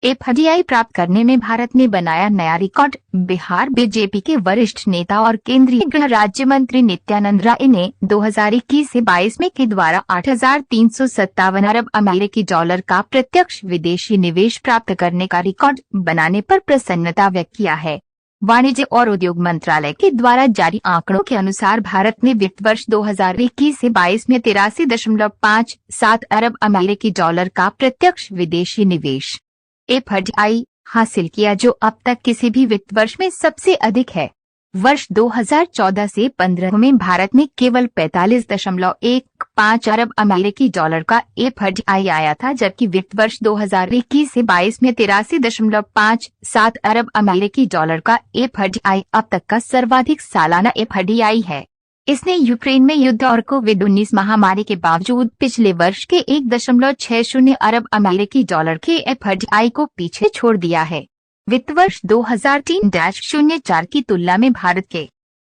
FDI प्राप्त करने में भारत ने बनाया नया रिकॉर्ड। बिहार बीजेपी के वरिष्ठ नेता और केंद्रीय गृह राज्य मंत्री नित्यानंद राय ने 2021 से 22 में के द्वारा 8,357 अरब अमेरिकी डॉलर का प्रत्यक्ष विदेशी निवेश प्राप्त करने का रिकॉर्ड बनाने पर प्रसन्नता व्यक्त किया है। वाणिज्य और उद्योग मंत्रालय के द्वारा जारी आंकड़ों के अनुसार भारत ने वित्त वर्ष 2021 से 22 में 83.57 अरब अमेरिकी डॉलर का प्रत्यक्ष विदेशी निवेश एफडीआई हासिल किया, जो अब तक किसी भी वित्त वर्ष में सबसे अधिक है। वर्ष 2014 से 15 में भारत में केवल 45.15 अरब अमेरिकी डॉलर का एफडीआई आया था, जबकि वित्त वर्ष 2021 से 22 में 83.57 अरब अमेरिकी डॉलर का एफडीआई अब तक का सर्वाधिक सालाना एफडीआई है। इसने यूक्रेन में युद्ध और कोविड-19 महामारी के बावजूद पिछले वर्ष के 1.60 अरब अमेरिकी डॉलर के एफडीआई को पीछे छोड़ दिया है। वित्त वर्ष 2003-04 की तुलना में भारत के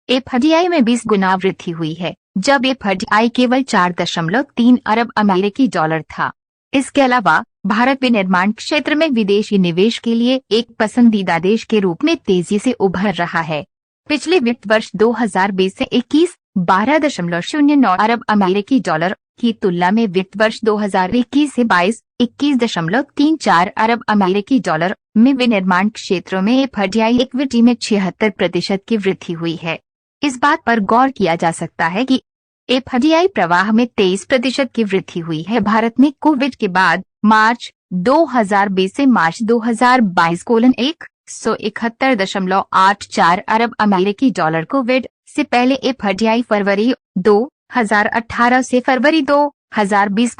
एफडीआई में 20 गुना वृद्धि हुई है, जब एफडीआई केवल 4.3 अरब अमेरिकी डॉलर था। इसके अलावा भारत विनिर्माण क्षेत्र में विदेशी निवेश के लिए एक पसंदीदा देश के रूप में तेजी से उभर रहा है। पिछले वित्त वर्ष 2020 से 21 12.09 अरब अमेरिकी डॉलर की तुलना में वित्त वर्ष 2021 से 22 21.34 अरब अमेरिकी डॉलर में विनिर्माण क्षेत्रों में एफडीआई इक्विटी में 76% की वृद्धि हुई है। इस बात पर गौर किया जा सकता है कि एफडीआई प्रवाह में 23% की वृद्धि हुई है। भारत में कोविड के बाद मार्च 2020 से मार्च 2022 171.84 अरब अमेरिकी डॉलर, कोविड से पहले एफडीआई फरवरी 2018 से फरवरी 2020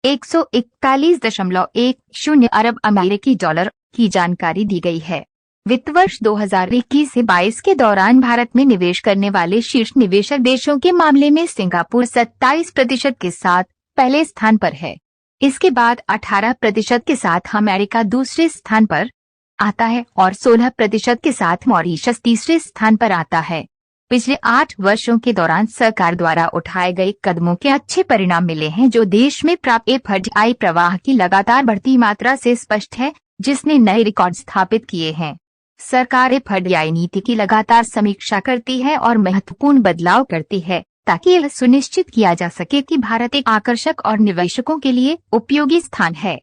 141.10 अरब अमेरिकी डॉलर की जानकारी दी गई है। वित्त वर्ष 2021 से 22 के दौरान भारत में निवेश करने वाले शीर्ष निवेशक देशों के मामले में सिंगापुर 27% के साथ पहले स्थान पर है। इसके बाद 18% के साथ अमेरिका दूसरे स्थान पर आता है और 16% के साथ मॉरिशस तीसरे स्थान पर आता है। पिछले 8 वर्षों के दौरान सरकार द्वारा उठाए गए कदमों के अच्छे परिणाम मिले हैं, जो देश में प्राप्त एफडीआई प्रवाह की लगातार बढ़ती मात्रा से स्पष्ट है, जिसने नए रिकॉर्ड स्थापित किए हैं। सरकार एफडीआई नीति की लगातार समीक्षा करती है और महत्वपूर्ण बदलाव करती है, ताकि यह सुनिश्चित किया जा सके कि भारत एक आकर्षक और निवेशकों के लिए उपयोगी स्थान है।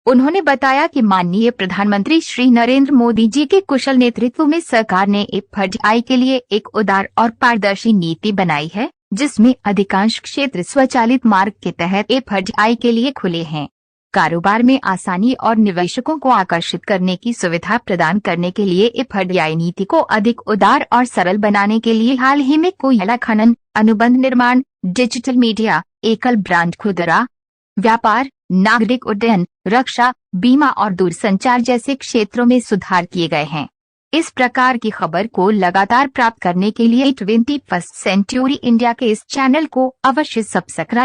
उन्होंने बताया कि माननीय प्रधानमंत्री श्री नरेंद्र मोदी जी के कुशल नेतृत्व में सरकार ने एफडीआई के लिए एक उदार और पारदर्शी नीति बनाई है, जिसमें अधिकांश क्षेत्र स्वचालित मार्ग के तहत एफडीआई के लिए खुले हैं। कारोबार में आसानी और निवेशकों को आकर्षित करने की सुविधा प्रदान करने के लिए एफडीआई नीति को अधिक उदार और सरल बनाने के लिए हाल ही में कोयला खनन, अनुबंध निर्माण, डिजिटल मीडिया, एकल ब्रांड, खुदरा व्यापार, नागरिक उड्डयन, रक्षा, बीमा और दूरसंचार जैसे क्षेत्रों में सुधार किए गए हैं। इस प्रकार की खबर को लगातार प्राप्त करने के लिए 21st सेंचुरी इंडिया के इस चैनल को अवश्य सब्सक्राइब